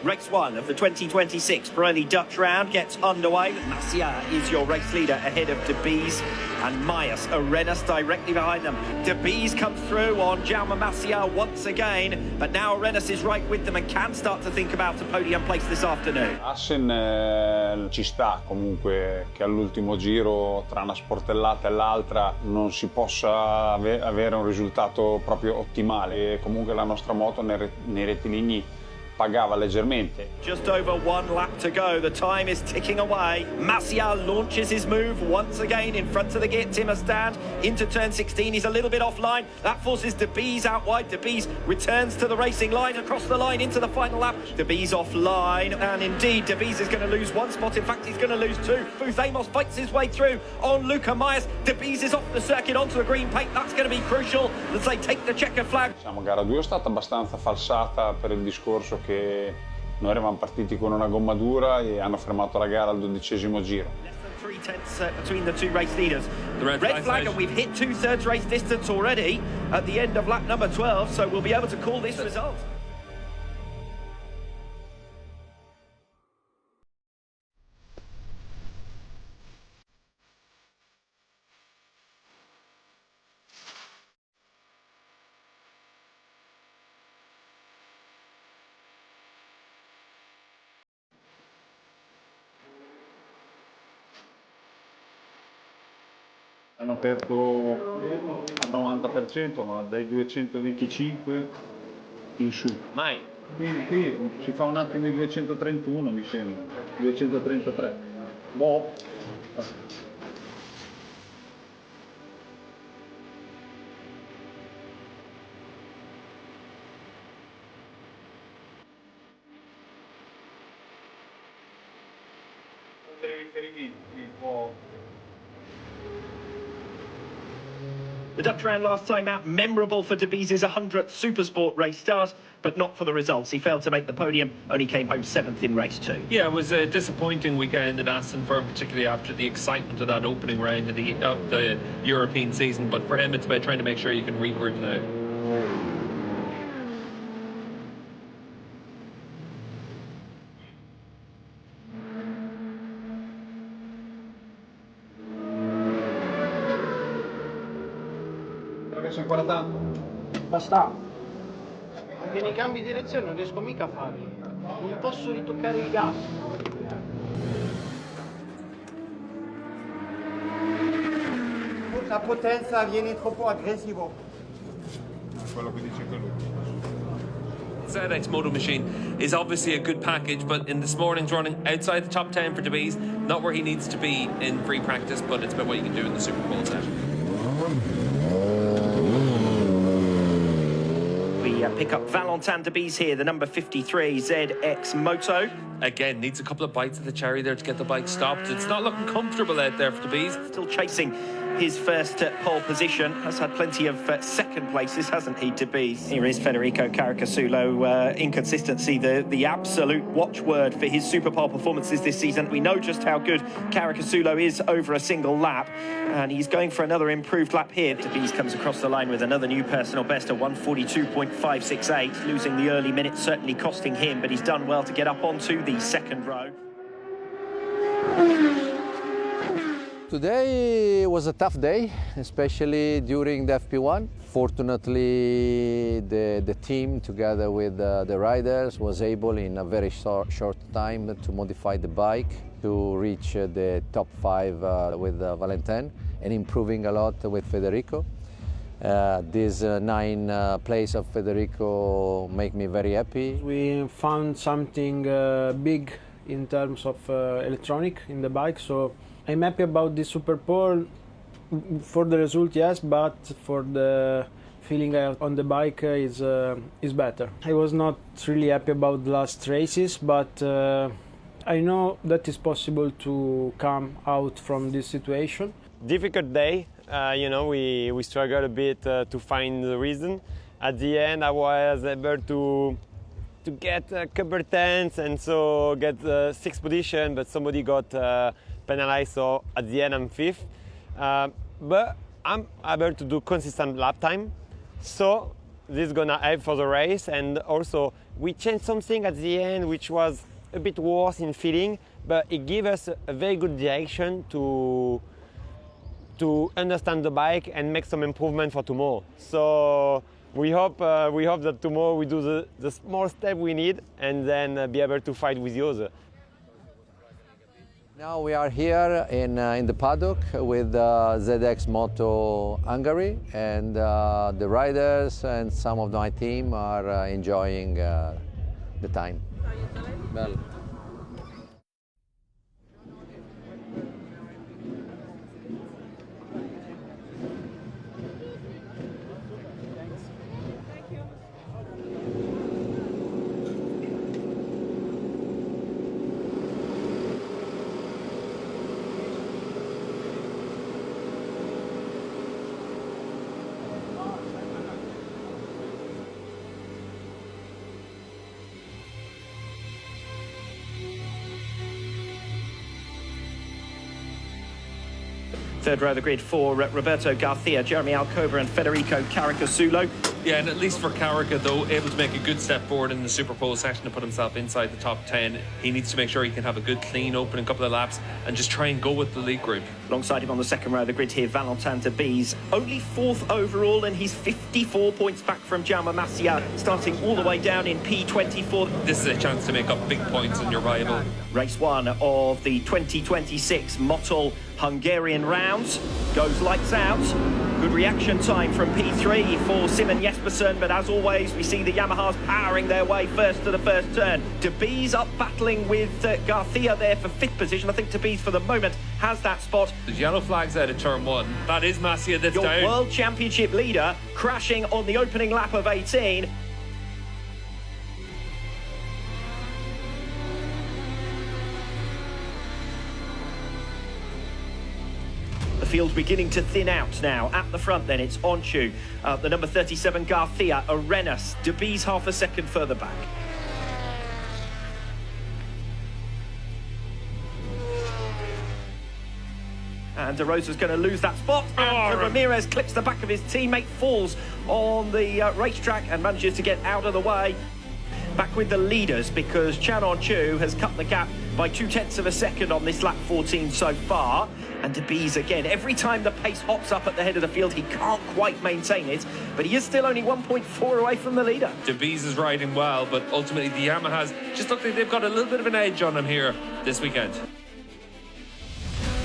Race 1 of the 2026 Pirelli Dutch round gets underway. Masia is your race leader ahead of De Bees and Myers Arenas directly behind them. De Bees comes through on Jaume Masia once again, but now Arenas is right with them and can start to think about a podium place this afternoon. Assen ci sta comunque che all'ultimo giro tra una sportellata e l'altra non si possa avere un risultato proprio ottimale, e comunque la nostra moto nei rettilinei pagava leggermente. Just over one lap to go. The time is ticking away. Masia launches his move once again in front of the Geert Timmer stand into turn 16. He's a little bit offline. That forces De Bees out wide. De Bees returns to the racing line, across the line into the final lap. De Bees offline, and indeed De Bees is going to lose one spot. In fact, he's going to lose two. Amos fights his way through on Luca Myers. De Bees is off the circuit onto the green paint. That's going to be crucial as they take the checker flag. Gara 2 è stata abbastanza falsata per il discorso che noi eravamo partiti con una gomma dura e hanno fermato la gara al 12° giro. Less than 3/10 between the two race leaders. The red flag, and we've hit 2/3 race distance already at the end of lap number 12, so we'll be able to call this result. Hanno aperto al 90%, ma dai 225 in su. Mai. Quindi qui si fa un attimo di 231, mi sembra, 233. Boh. The Dutch round last time out, memorable for De Bees' 100th Supersport race start, but not for the results. He failed to make the podium, only came home 7th in race 2. Yeah, it was a disappointing weekend in Aston for him, particularly after the excitement of that opening round of the European season. But for him, it's about trying to make sure you can regroup now. Sei ancora tanto? Basta. Anche nei cambi di direzione non riesco mica a farli. Non posso ritoccare il gas. La potenza viene troppo aggressivo. Quello che dice anche lui. ZX Moto Machine is obviously a good package, but in this morning's running outside the top 10 for De Bees, not where he needs to be in free practice, but it's about what you can do in the Super Bowl set. We pick up Valentin De Bees here, the number 53 ZX Moto. Again, needs a couple of bites of the cherry there to get the bike stopped. It's not looking comfortable out there for De Bees. Still chasing his first pole position. Has had plenty of second places, hasn't he, De Bees? Here is Federico Caricasulo. Inconsistency, the absolute watchword for his Super Pole performances this season. We know just how good Caricasulo is over a single lap, and he's going for another improved lap here. De Bees comes across the line with another new personal best, a 1:42.568. Losing the early minutes certainly costing him, but he's done well to get up onto the second row. Today was a tough day, especially during the FP1. Fortunately, the team, together with the riders, was able in a very short time to modify the bike to reach the top 5 with Valentin, and improving a lot with Federico. This 9th place of Federico make me very happy. We found something big in terms of electronic in the bike, so I'm happy about this Super Pole. For the result, yes, but for the feeling on the bike is better. I was not really happy about the last races, but I know that it's possible to come out from this situation. Difficult day, we struggled a bit to find the reason. At the end, I was able to get a couple tenths and so get the 6th position, but somebody got penalized, so at the end I'm 5th. But I'm able to do consistent lap time, so this is gonna help for the race. And also, we changed something at the end, which was a bit worse in feeling, but it gave us a very good direction to understand the bike and make some improvement for tomorrow. So we hope that tomorrow we do the small step we need and then be able to fight with the other. Now we are here in the paddock with ZX Moto Hungary, and the riders and some of my team are enjoying the time. Bello. Third row of the grid for Roberto Garcia, Jeremy Alcoba and Federico Caricasulo. Yeah, and at least for Carica, though, able to make a good step forward in the Super Pole session to put himself inside the top 10. He needs to make sure he can have a good, clean opening couple of laps and just try and go with the lead group. Alongside him on the second row of the grid here, Valentin Debise, only 4th overall, and he's 54 points back from Jaume Masia, starting all the way down in P24. This is a chance to make up big points on your rival. Race 1 of the 2026 Motul Hungarian rounds goes lights out. Good reaction time from P3 for Simon Jespersen, but as always, we see the Yamahas powering their way first to the first turn. Debise up battling with Garcia there for 5th position. I think Debise for the moment has that spot. The yellow flag's out of turn 1. That is Masia that's Your down. World Championship leader crashing on the opening lap of 18. The field's beginning to thin out now. At the front then, it's Onchu, the number 37 Garcia, Arenas, Debise half a second further back. And De Rosa's going to lose that spot. And Ramirez clips the back of his teammate, falls on the racetrack and manages to get out of the way. Back with the leaders because Chan On-Chu has cut the gap by 0.2 of a second on this lap 14 so far. And Debise again, every time the pace hops up at the head of the field, he can't quite maintain it, but he is still only 1.4 away from the leader. Debise is riding well, but ultimately the Yamahas just look like they've got a little bit of an edge on him here this weekend.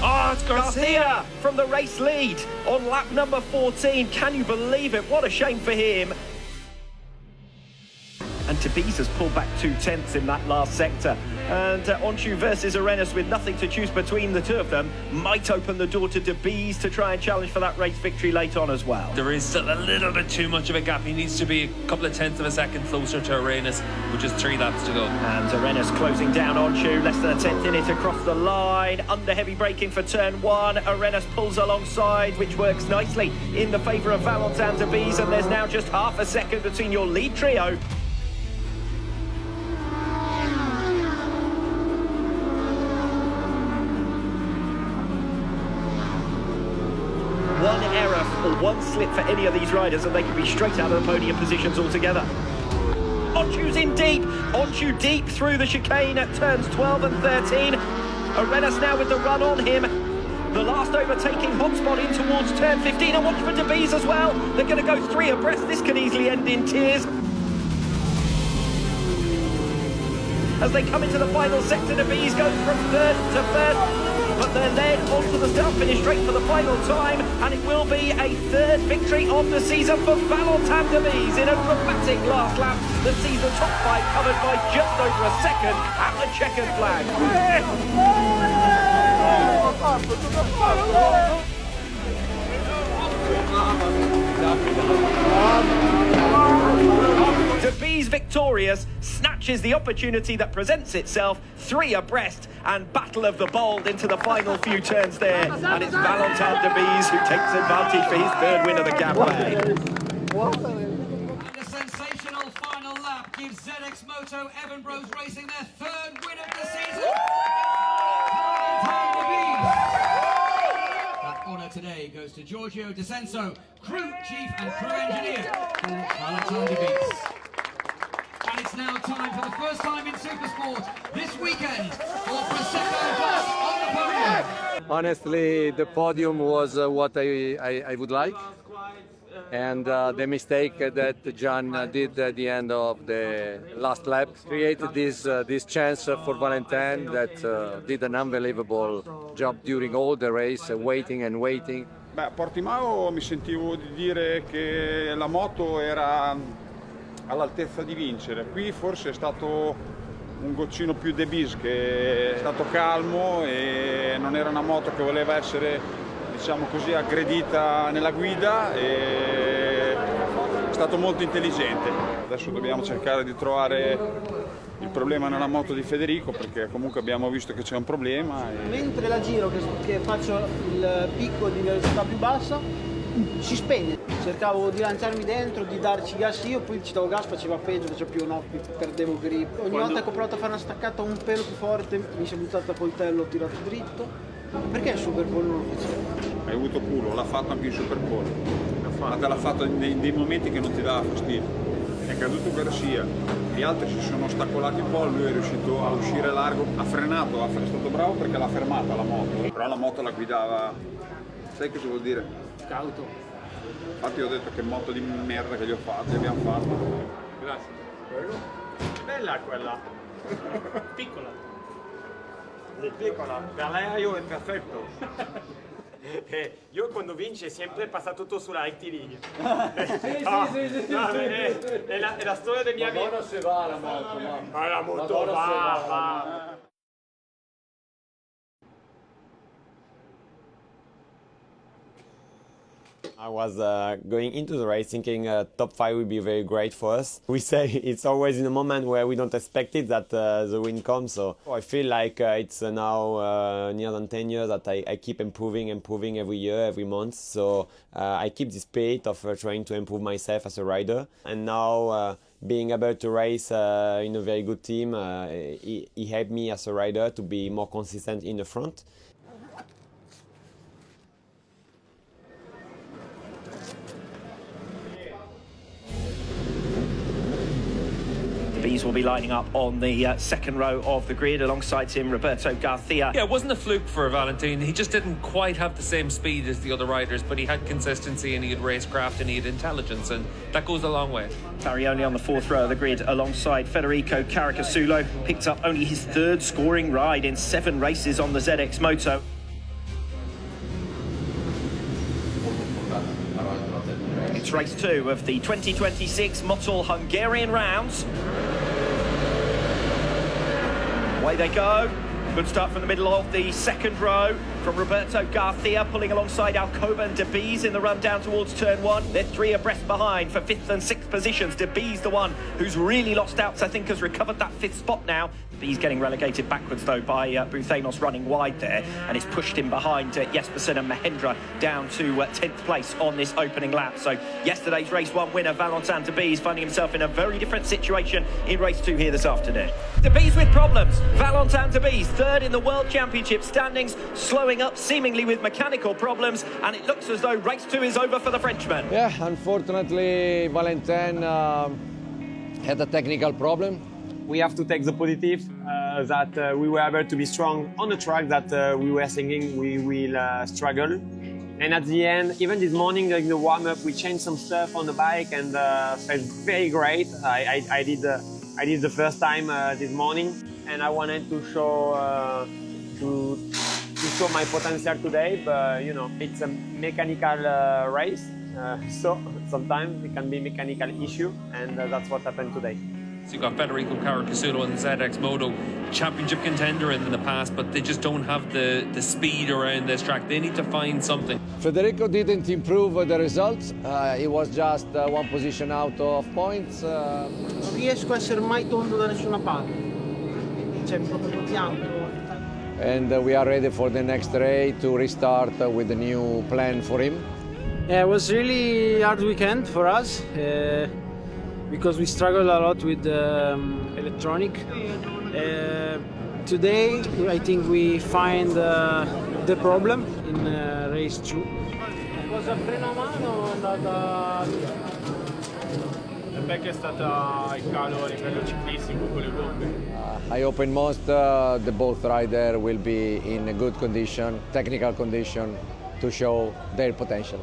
Oh, it's Garcia from the race lead on lap number 14. Can you believe it? What a shame for him. And Debise has pulled back 0.2 in that last sector. And Onchu versus Arenas with nothing to choose between the two of them might open the door to Debise to try and challenge for that race victory late on as well. There is still a little bit too much of a gap. He needs to be a couple of tenths of a second closer to Arenas, with just 3 laps to go. And Arenas closing down Onchu, less than a tenth in it across the line. Under heavy braking for turn 1. Arenas pulls alongside, which works nicely in the favour of Valentin Debise. And there's now just half a second between your lead trio. One error or one slip for any of these riders and they could be straight out of the podium positions altogether. Onchu's in deep. Onchu deep through the chicane at turns 12 and 13. Arenas now with the run on him. The last overtaking hotspot in towards turn 15. And watch for Debise as well. They're going to go 3 abreast. This could easily end in tears. As they come into the final sector, Debise goes from 3rd to 1st. But they're led onto the start-finish straight for the final time, and it will be a 3rd victory of the season for Valentin Debise in a dramatic last lap that sees the top 5 covered by just over a second at the checkered flag. Debise victorious, snatches the opportunity that presents itself, 3 abreast, and battle of the bold into the final few turns there. And it's Valentin Debise who takes advantage for his 3rd win of the campaign. And a sensational final lap gives ZX Moto Evanbros Racing their 3rd win of the season. Valentin Debise. That honour today goes to Giorgio Desenso, crew chief and crew engineer for Valentine de Beeks. And it's now time for the first time in Supersport this weekend for Prosecco Golf on the podium. Honestly, the podium was what I would like. And the mistake that Gian did at the end of the last lap created this chance for Valentin that did an unbelievable job during all the race, waiting and waiting. Beh, a Portimao mi sentivo di dire che la moto era all'altezza di vincere. Qui forse è stato un goccino più De Beers, che è stato calmo e non era una moto che voleva essere, diciamo così, aggredita nella guida, e è stato molto intelligente. Adesso dobbiamo cercare di trovare il problema nella moto di Federico, perché comunque abbiamo visto che c'è un problema. Mentre la giro che faccio il picco di velocità più bassa, si spegne. Cercavo di lanciarmi dentro, di darci gas io, poi ci davo gas, faceva peggio, facevo più no, perdevo grip. Ogni volta che ho provato a fare una staccata un pelo più forte, mi si è buttato a coltello, ho tirato dritto. Perché il Super Bowl non lo facevo? Hai avuto culo, l'ha fatto anche in Super Bowl. Ma te l'ha fatto in dei momenti che non ti dava fastidio. È caduto Garcia, gli altri si sono ostacolati un po', lui è riuscito a uscire largo, ha frenato, è stato bravo perché l'ha fermata la moto, però la moto la guidava, sai cosa vuol dire? Cauto. Infatti ho detto che moto di merda che gli abbiamo fatto. Grazie. Bella quella. Piccola. Piccola, per l'aereo è perfetto. Io quando vince sempre passa tutto sulla rettilinea. È la storia del mio amico. Ma se va la moto, ma la moto va. I was going into the race thinking top 5 would be very great for us. We say it's always in a moment where we don't expect it that the win comes. So I feel like it's now near than 10 years that I keep improving every year, every month. So I keep this spirit of trying to improve myself as a rider. And now being able to race in a very good team, he helped me as a rider to be more consistent in the front. Bees will be lining up on the second row of the grid alongside him, Roberto Garcia. Yeah, it wasn't a fluke for Valentin. He just didn't quite have the same speed as the other riders, but he had consistency and he had racecraft and he had intelligence, and that goes a long way. Farioli on the fourth row of the grid alongside Federico Caricasulo. Picked up only his third scoring ride in 7 races on the ZX Moto. It's race 2 of the 2026 Motul Hungarian rounds. Away they go. Good start from the middle of the second row from Roberto Garcia, pulling alongside Alcoba and De Beers in the run down towards turn 1. They're 3 abreast behind for 5th and 6th positions. De Beers, the one who's really lost out, I think has recovered that 5th spot now. He's getting relegated backwards though by Buthenos running wide there, and it's pushed him behind Jespersen and Mahendra down to 10th place on this opening lap. So yesterday's race 1 winner Valentin de Beers finding himself in a very different situation in race 2 here this afternoon. De Beers with problems. Valentin de Beers 3rd in the World Championship standings, slowing up seemingly with mechanical problems, and it looks as though race 2 is over for the Frenchman. Yeah, unfortunately Valentin had a technical problem. We have to take the positive that we were able to be strong on the track, that we were thinking we will struggle. And at the end, even this morning during the warm-up, we changed some stuff on the bike and felt very great. I did the first time this morning, and I wanted to show show my potential today. But you know, it's a mechanical race, so sometimes it can be a mechanical issue, and that's what happened today. So you've got Federico Caricasulo and ZX Moto, championship contender in the past, but they just don't have the speed around this track. They need to find something. Federico didn't improve the results. He was just 1 position out of points. Non riesco a essere mai tondo da nessuna parte. C'è proprio bianco. And we are ready for the next race to restart with a new plan for him. Yeah, it was really hard weekend for us. Because we struggled a lot with electronic. Today, I think we find the problem in race 2. preso il freno a mano, è andata. Perché è stata il calo a livello ciclistico con le bombe? I hope in most the both rider will be in a good condition, technical condition, to show their potential.